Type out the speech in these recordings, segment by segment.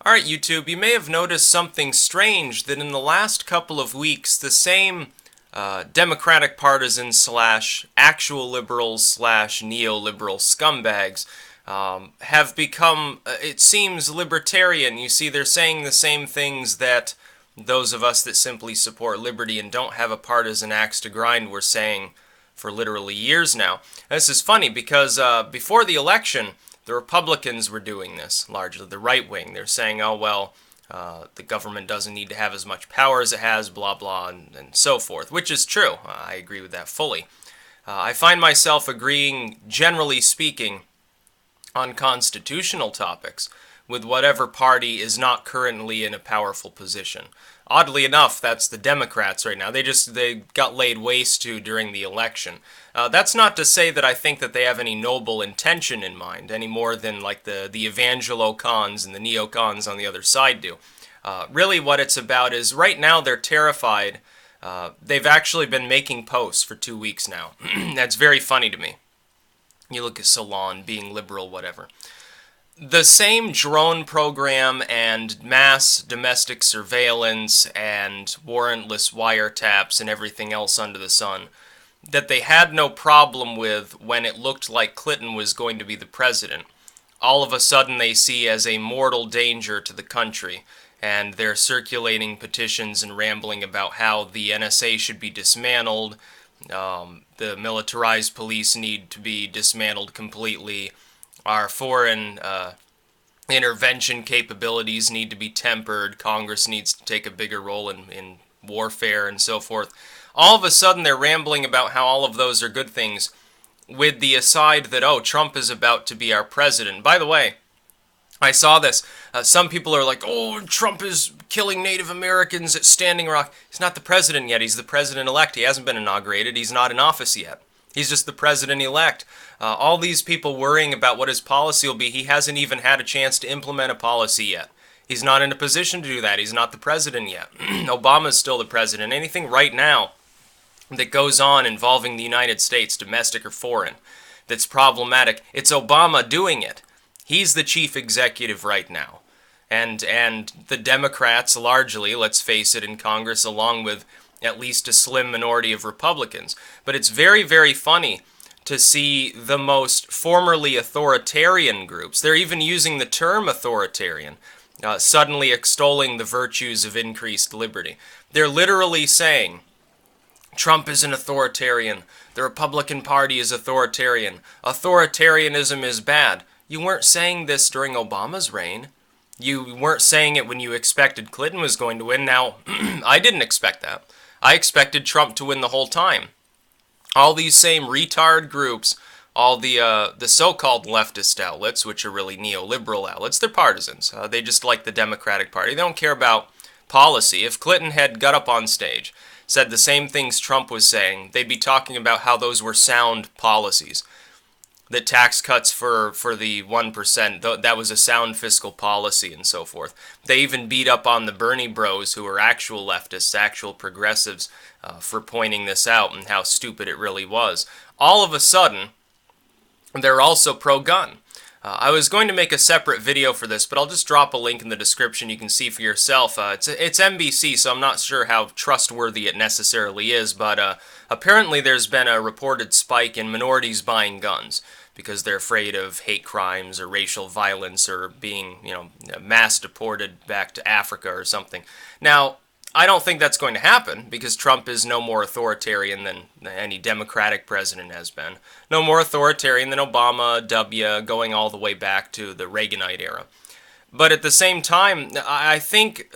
Alright, YouTube, you may have noticed something strange that in the last couple of weeks, the same Democratic partisans slash actual liberals slash neoliberal scumbags have become, it seems, libertarian. You see, they're saying the same things that those of us that simply support liberty and don't have a partisan axe to grind were saying for literally years now. And this is funny because before the election, the Republicans were doing this, largely the right wing. They're saying, oh, well, the government doesn't need to have as much power as it has, blah, blah, and so forth, which is true. I agree with that fully. I find myself agreeing, generally speaking, on constitutional topics with whatever party is not currently in a powerful position. Oddly enough, that's the Democrats right now. They got laid waste to during the election. That's not to say that I think that they have any noble intention in mind, any more than like the evangelo-cons and the neocons on the other side do. Really what it's about is right now they're terrified. They've actually been making posts for 2 weeks now. That's very funny to me. You look at Salon, being liberal, whatever. The same drone program and mass domestic surveillance and warrantless wiretaps and everything else under the sun that they had no problem with when it looked like Clinton was going to be the president, all of a sudden they see as a mortal danger to the country, and they're circulating petitions and rambling about how the NSA should be dismantled, the militarized police need to be dismantled completely, our foreign intervention capabilities need to be tempered, Congress needs to take a bigger role in warfare and so forth. All of a sudden they're rambling about how all of those are good things with the aside that, oh, Trump is about to be our president. By the way, I saw this. Some people are like, oh, Trump is killing Native Americans at Standing Rock. He's not the president yet. He's the president-elect. He hasn't been inaugurated. He's not in office yet. He's just the president-elect. All these people worrying about what his policy will be, he hasn't even had a chance to implement a policy yet. He's not in a position to do that. He's not the president yet. Obama's still the president. Anything right now that goes on involving the United States, domestic or foreign, that's problematic, it's Obama doing it. He's the chief executive right now. And the Democrats largely, let's face it, in Congress, along with at least a slim minority of Republicans. But it's very, very funny to see the most formerly authoritarian groups, they're even using the term authoritarian, suddenly extolling the virtues of increased liberty. They're literally saying, Trump is an authoritarian, the Republican Party is authoritarian, authoritarianism is bad. You weren't saying this during Obama's reign. You weren't saying it when you expected Clinton was going to win. Now, I didn't expect that. I expected Trump to win the whole time. All these same retard groups, all the so-called leftist outlets, which are really neoliberal outlets, they're partisans. They just like the Democratic Party. They don't care about policy. If Clinton had got up on stage, said the same things Trump was saying, they'd be talking about how those were sound policies. That tax cuts for the 1%, that was a sound fiscal policy and so forth. They even beat up on the Bernie bros who are actual leftists, actual progressives, for pointing this out and how stupid it really was. All of a sudden, they're also pro-gun. I was going to make a separate video for this, but I'll just drop a link in the description you can see for yourself. It's NBC, so I'm not sure how trustworthy it necessarily is, but apparently there's been a reported spike in minorities buying guns because they're afraid of hate crimes or racial violence or being, mass deported back to Africa or something. Now, I don't think that's going to happen because Trump is no more authoritarian than any Democratic president has been. No more authoritarian than Obama, W, going all the way back to the Reaganite era. But at the same time, I think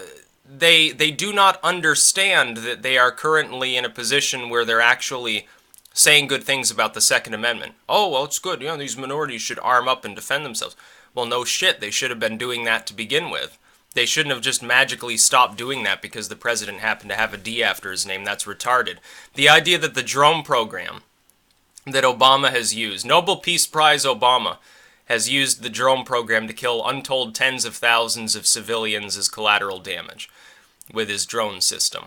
they do not understand that they are currently in a position where they're actually saying good things about the Second Amendment. Oh, well, it's good. These minorities should arm up and defend themselves. Well, no shit. They should have been doing that to begin with. They shouldn't have just magically stopped doing that because the president happened to have a D after his name. That's retarded. The idea that the drone program that Obama has used, Nobel Peace Prize Obama, has used the drone program to kill untold tens of thousands of civilians as collateral damage with his drone system.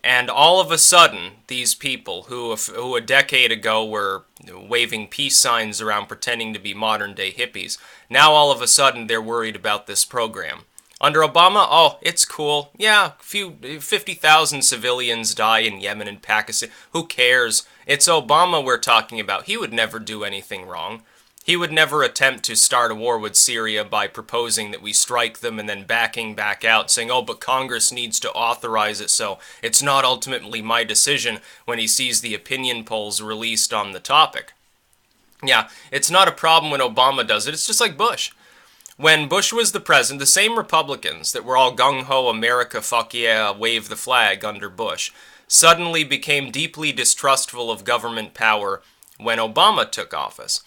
And all of a sudden, these people who a decade ago were waving peace signs around pretending to be modern-day hippies, now all of a sudden they're worried about this program. Under Obama, oh, it's cool. Yeah, 50,000 civilians die in Yemen and Pakistan. Who cares? It's Obama we're talking about. He would never do anything wrong. He would never attempt to start a war with Syria by proposing that we strike them and then backing back out, saying, oh, but Congress needs to authorize it, so it's not ultimately my decision, when he sees the opinion polls released on the topic. Yeah, it's not a problem when Obama does it. It's just like Bush. When Bush was the president, the same Republicans that were all gung-ho, America, fuck yeah, wave the flag under Bush, suddenly became deeply distrustful of government power when Obama took office.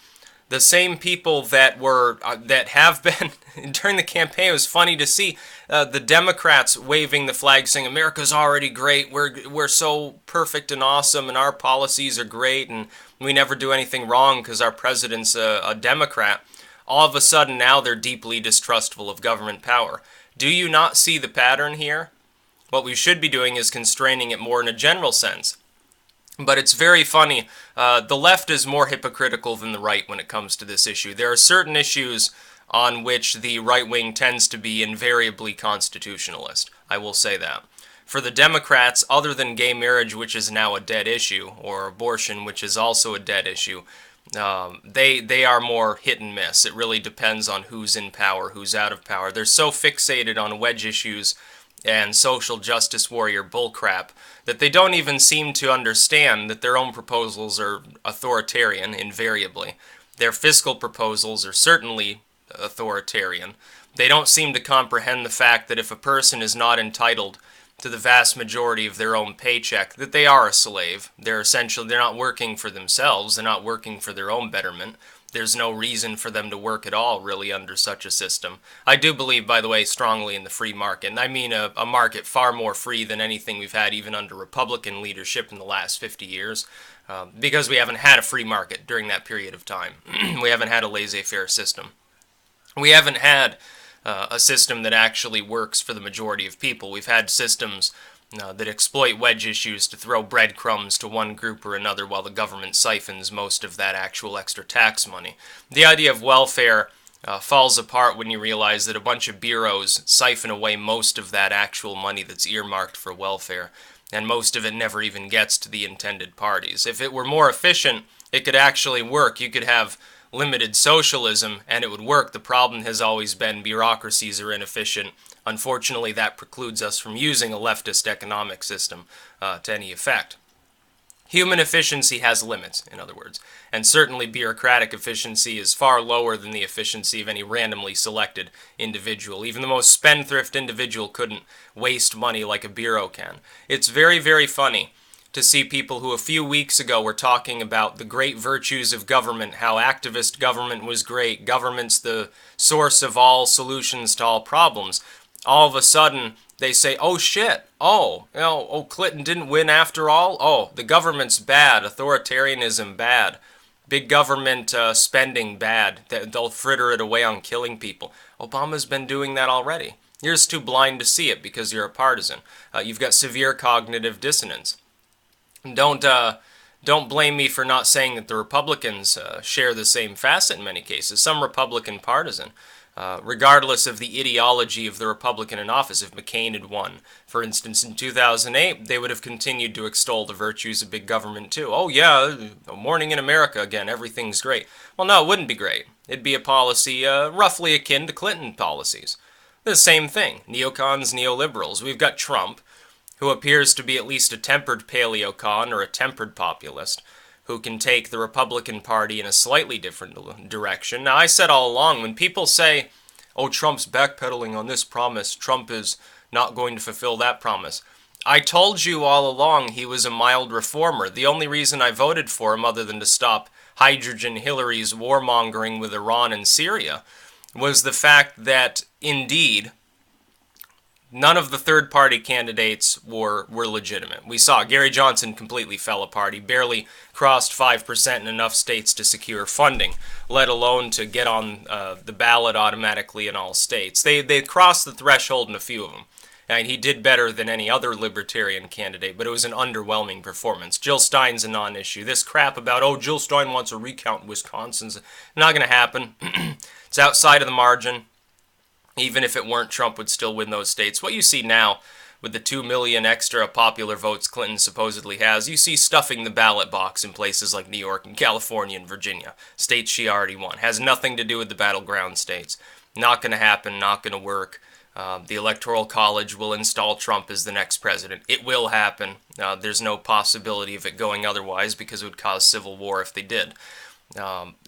The same people that were that have been during the campaign. It was funny to see the Democrats waving the flag, saying America's already great. We're so perfect and awesome, and our policies are great, and we never do anything wrong because our president's a Democrat. All of a sudden now they're deeply distrustful of government power. Do you not see the pattern here? What we should be doing is constraining it more in a general sense. But it's very funny. The left is more hypocritical than the right when it comes to this issue. There are certain issues on which the right wing tends to be invariably constitutionalist. I will say that. For the Democrats, other than gay marriage, which is now a dead issue, or abortion, which is also a dead issue, they are more hit and miss. It really depends on who's in power, who's out of power. They're so fixated on wedge issues and social justice warrior bullcrap that they don't even seem to understand that their own proposals are authoritarian, invariably. Their fiscal proposals are certainly authoritarian. They don't seem to comprehend the fact that if a person is not entitled to the vast majority of their own paycheck, that they are a slave. They're not working for themselves. They're not working for their own betterment. There's no reason for them to work at all, really, under such a system. I do believe, by the way, strongly in the free market. And I mean a market far more free than anything we've had even under Republican leadership in the last 50 years. Because we haven't had a free market during that period of time. We haven't had a laissez-faire system. We haven't had a system that actually works for the majority of people. We've had systems that exploit wedge issues to throw breadcrumbs to one group or another while the government siphons most of that actual extra tax money. The idea of welfare falls apart when you realize that a bunch of bureaus siphon away most of that actual money that's earmarked for welfare, and most of it never even gets to the intended parties. If it were more efficient, it could actually work. You could have limited socialism, and it would work. The problem has always been bureaucracies are inefficient. Unfortunately, that precludes us from using a leftist economic system to any effect. Human efficiency has limits, in other words, and certainly bureaucratic efficiency is far lower than the efficiency of any randomly selected individual. Even the most spendthrift individual couldn't waste money like a bureau can. It's very, very funny to see people who a few weeks ago were talking about the great virtues of government, how activist government was great, government's the source of all solutions to all problems. All of a sudden, they say, oh shit, Clinton didn't win after all? Oh, the government's bad, authoritarianism bad, big government spending bad, they'll fritter it away on killing people. Obama's been doing that already. You're just too blind to see it because you're a partisan. You've got severe cognitive dissonance. Don't blame me for not saying that the Republicans share the same facet in many cases. Some Republican partisan, regardless of the ideology of the Republican in office, if McCain had won, for instance, in 2008, they would have continued to extol the virtues of big government too. Oh yeah, morning in America again, everything's great. Well, no, it wouldn't be great. It'd be a policy roughly akin to Clinton policies. The same thing, neocons, neoliberals. We've got Trump, who appears to be at least a tempered paleocon or a tempered populist, who can take the Republican Party in a slightly different direction. Now, I said all along, when people say, oh, Trump's backpedaling on this promise, Trump is not going to fulfill that promise, I told you all along he was a mild reformer. The only reason I voted for him, other than to stop Hydrogen Hillary's warmongering with Iran and Syria, was the fact that, indeed, none of the third-party candidates were legitimate. We saw Gary Johnson completely fell apart. He barely crossed 5% in enough states to secure funding, let alone to get on the ballot automatically in all states. They crossed the threshold in a few of them. And he did better than any other Libertarian candidate, but it was an underwhelming performance. Jill Stein's a non-issue. This crap about, oh, Jill Stein wants a recount in Wisconsin's not going to happen. It's outside of the margin. Even if it weren't, Trump would still win those states. What you see now with the 2 million extra popular votes Clinton supposedly has, you see stuffing the ballot box in places like New York and California and Virginia, states she already won. Has nothing to do with the battleground states. Not going to happen, not going to work. The Electoral College will install Trump as the next president. It will happen. There's no possibility of it going otherwise because it would cause civil war if they did.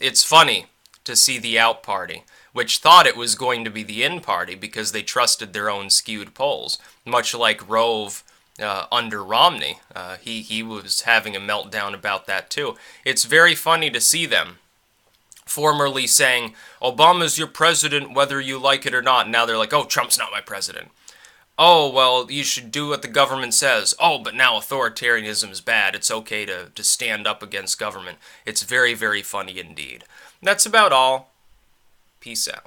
It's funny to see the out party, which thought it was going to be the in party because they trusted their own skewed polls, much like Rove under Romney. He was having a meltdown about that too. It's very funny to see them formerly saying, Obama's your president whether you like it or not. Now they're like, oh, Trump's not my president. Oh, well, you should do what the government says. Oh, but now authoritarianism is bad. It's okay to stand up against government. It's very, very funny indeed. That's about all. Peace out.